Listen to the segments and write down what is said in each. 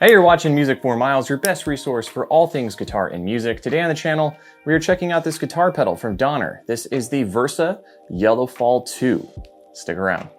Hey, you're watching Music 4 Miles, your best resource for all things guitar and music. Today on the channel, we are checking out this guitar pedal from Donner. This is the Versa Yellow Fall 2. Stick around.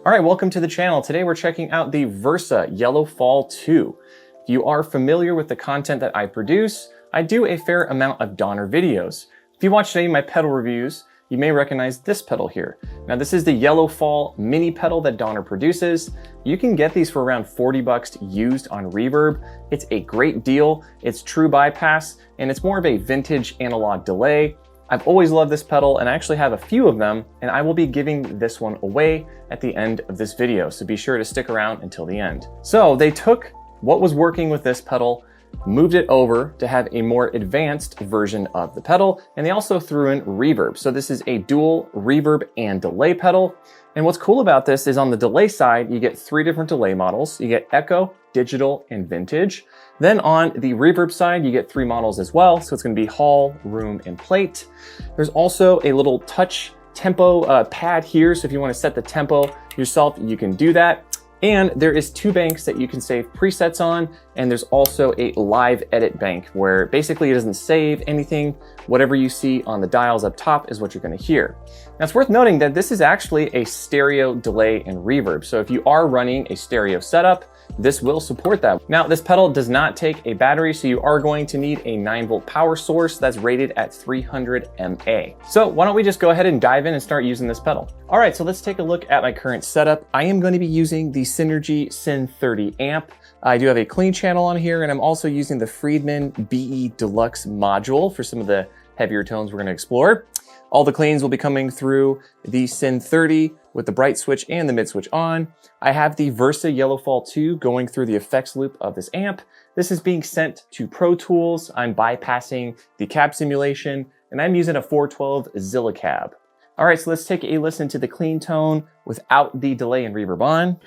All right, welcome to the channel. Today we're checking out the Versa Yellow Fall 2. If you are familiar with the content that I produce, I do a fair amount of Donner videos. If you watched any of my pedal reviews, you may recognize this pedal here. Now this is the Yellow Fall mini pedal that Donner produces. You can get these for around 40 bucks used on Reverb. It's a great deal. It's true bypass, and it's more of a vintage analog delay. I've always loved this pedal, and I actually have a few of them, and I will be giving this one away at the end of this video, so be sure to stick around until the end. So they took what was working with this pedal, moved it over to have a more advanced version of the pedal, and they also threw in reverb. So this is a dual reverb and delay pedal. And what's cool about this is on the delay side, you get 3 different delay models. You get Echo, Digital, and Vintage. Then on the reverb side, you get 3 models as well. So it's gonna be Hall, Room, and Plate. There's also a little touch tempo pad here. So if you wanna set the tempo yourself, you can do that. And there is 2 banks that you can save presets on, and there's also a live edit bank where basically it doesn't save anything. Whatever you see on the dials up top is what you're gonna hear. Now it's worth noting that this is actually a stereo delay and reverb. So if you are running a stereo setup, this will support that. Now this pedal does not take a battery, so you are going to need a 9-volt power source that's rated at 300 mAh. So why don't we just go ahead and dive in and start using this pedal. All right, so let's take a look at my current setup. I am going to be using the Synergy Syn 30 amp. I do have a clean channel on here, and I'm also using the Friedman BE DLX module for some of the heavier tones we're going to explore. All the cleans will be coming through the Syn 30 with the bright switch and the mid switch on. I have the Versa Yellow Fall 2 going through the effects loop of this amp. This is being sent to Pro Tools. I'm bypassing the cab simulation, and I'm using a 412 Zilla cab. All right, so let's take a listen to the clean tone without the delay and reverb on.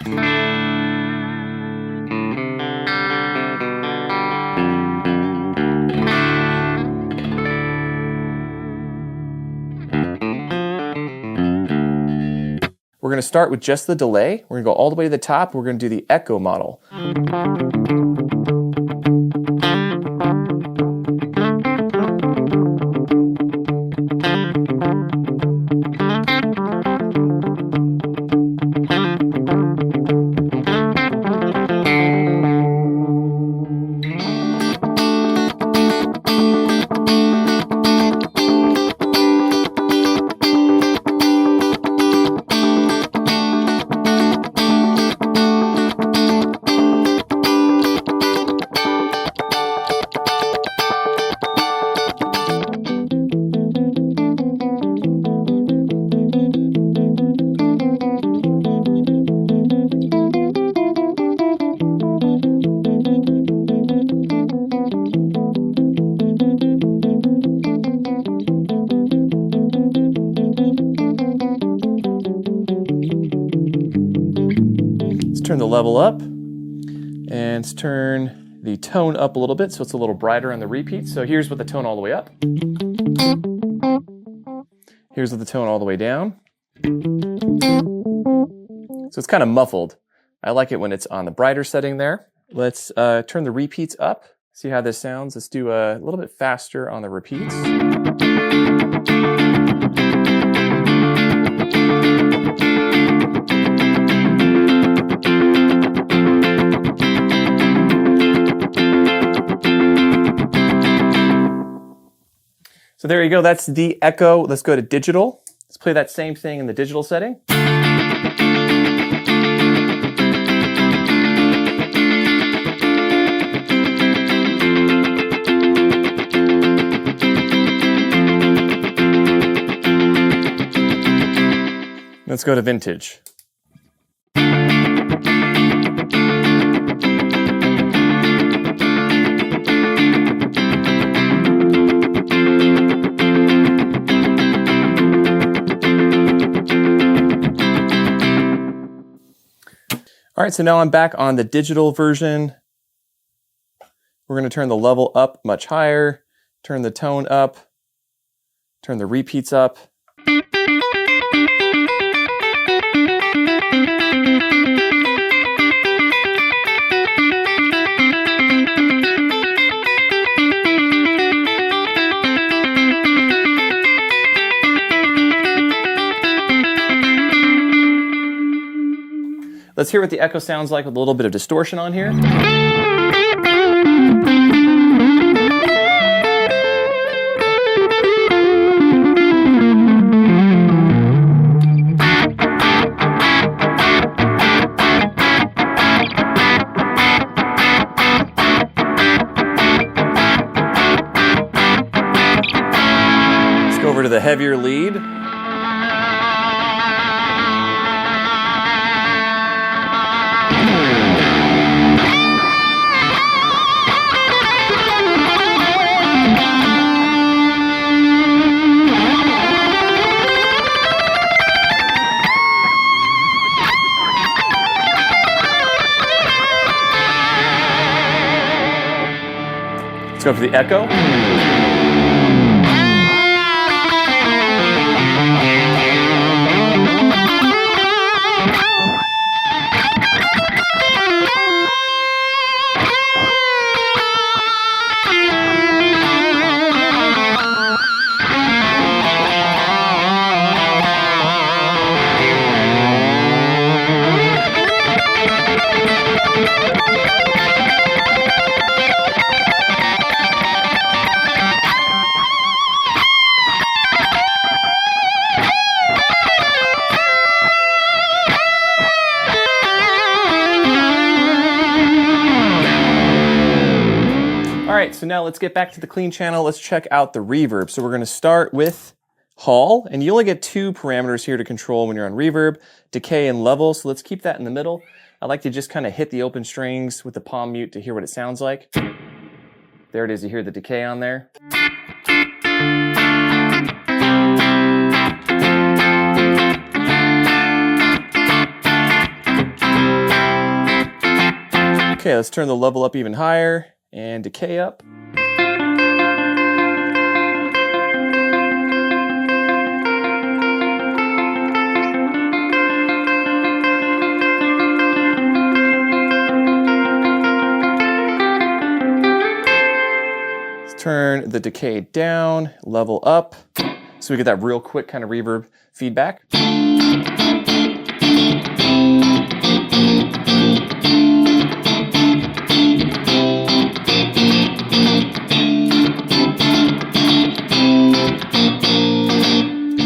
We're gonna start with just the delay. We're gonna go all the way to the top. We're gonna do the Echo model. Turn the level up, and let's turn the tone up a little bit so it's a little brighter on the repeat. So here's with the tone all the way up. Here's with the tone all the way down. So it's kind of muffled. I like it when it's on the brighter setting there. Let's turn the repeats up, see how this sounds. Let's do a little bit faster on the repeats. So there you go, that's the Echo. Let's go to digital. Let's play that same thing in the digital setting. Let's go to vintage. All right, so now I'm back on the digital version. We're going to turn the level up much higher, turn the tone up, turn the repeats up. Let's hear what the echo sounds like with a little bit of distortion on here. Let's go over to the heavier lead. Let's go for the echo. Alright, so now let's get back to the clean channel. Let's check out the reverb. So we're going to start with Hall, and you only get 2 parameters here to control when you're on reverb, decay and level, so let's keep that in the middle. I like to just kind of hit the open strings with the palm mute to hear what it sounds like. There it is, you hear the decay on there. Okay, let's turn the level up even higher and decay up. Let's turn the decay down, level up, so we get that real quick kind of reverb feedback.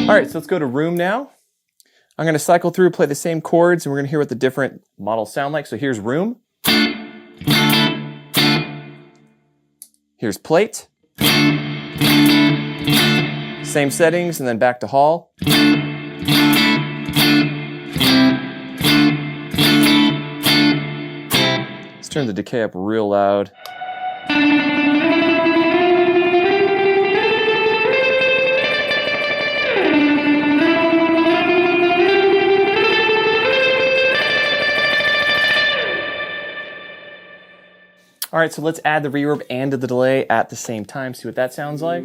Alright, so let's go to room now. I'm going to cycle through, play the same chords, and we're going to hear what the different models sound like. So here's room. Here's plate. Same settings, and then back to hall. Let's turn the decay up real loud. All right, so let's add the reverb and the delay at the same time, see what that sounds like.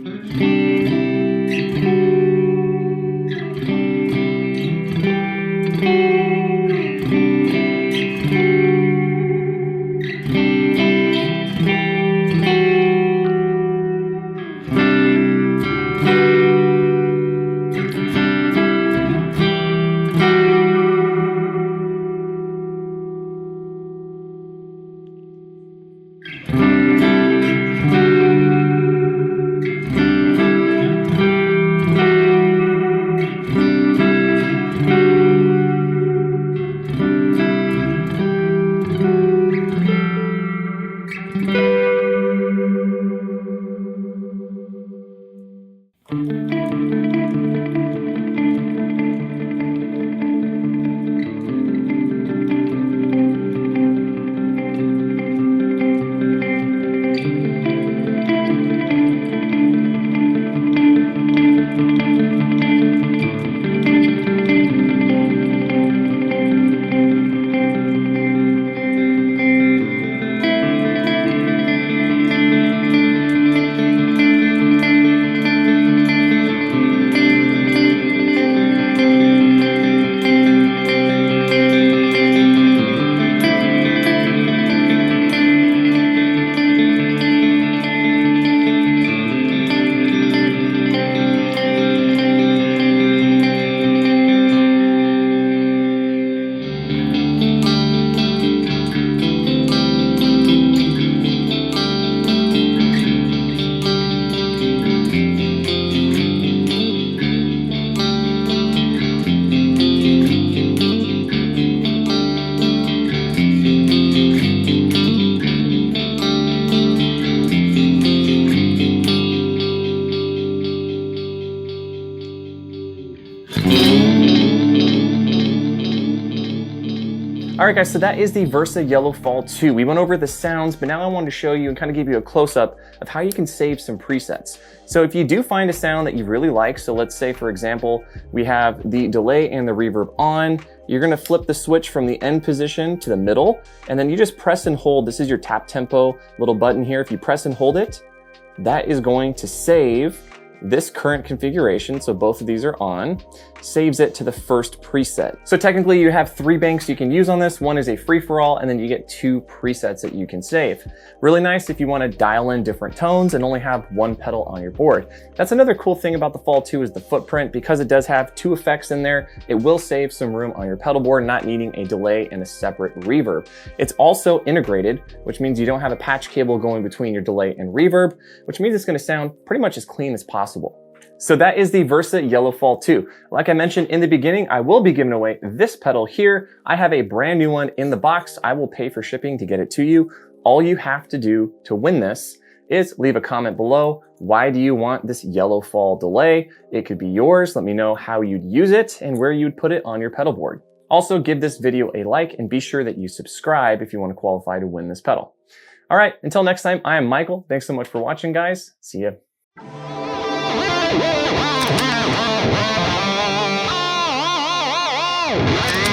All right guys, so that is the Versa Yellow Fall 2. We went over the sounds, but now I wanted to show you and kind of give you a close-up of how you can save some presets. So if you do find a sound that you really like, so let's say for example, we have the delay and the reverb on, you're gonna flip the switch from the end position to the middle, and then you just press and hold. This is your tap tempo little button here. If you press and hold it, that is going to save this current configuration, so both of these are on, saves it to the first preset. So technically you have 3 banks you can use on this. One is a free-for-all, and then you get 2 presets that you can save. Really nice if you want to dial in different tones and only have 1 pedal on your board. That's another cool thing about the Fall 2 is the footprint. Because it does have 2 effects in there, it will save some room on your pedal board, not needing a delay and a separate reverb. It's also integrated, which means you don't have a patch cable going between your delay and reverb, which means it's going to sound pretty much as clean as possible. So that is the Versa Yellow Fall 2. Like I mentioned in the beginning, I will be giving away this pedal here. I have a brand new one in the box. I will pay for shipping to get it to you. All you have to do to win this is leave a comment below. Why do you want this Yellow Fall delay? It could be yours. Let me know how you'd use it and where you'd put it on your pedal board. Also, give this video a like and be sure that you subscribe if you want to qualify to win this pedal. All right, until next time, I am Michael. Thanks so much for watching, guys. See ya. Wow.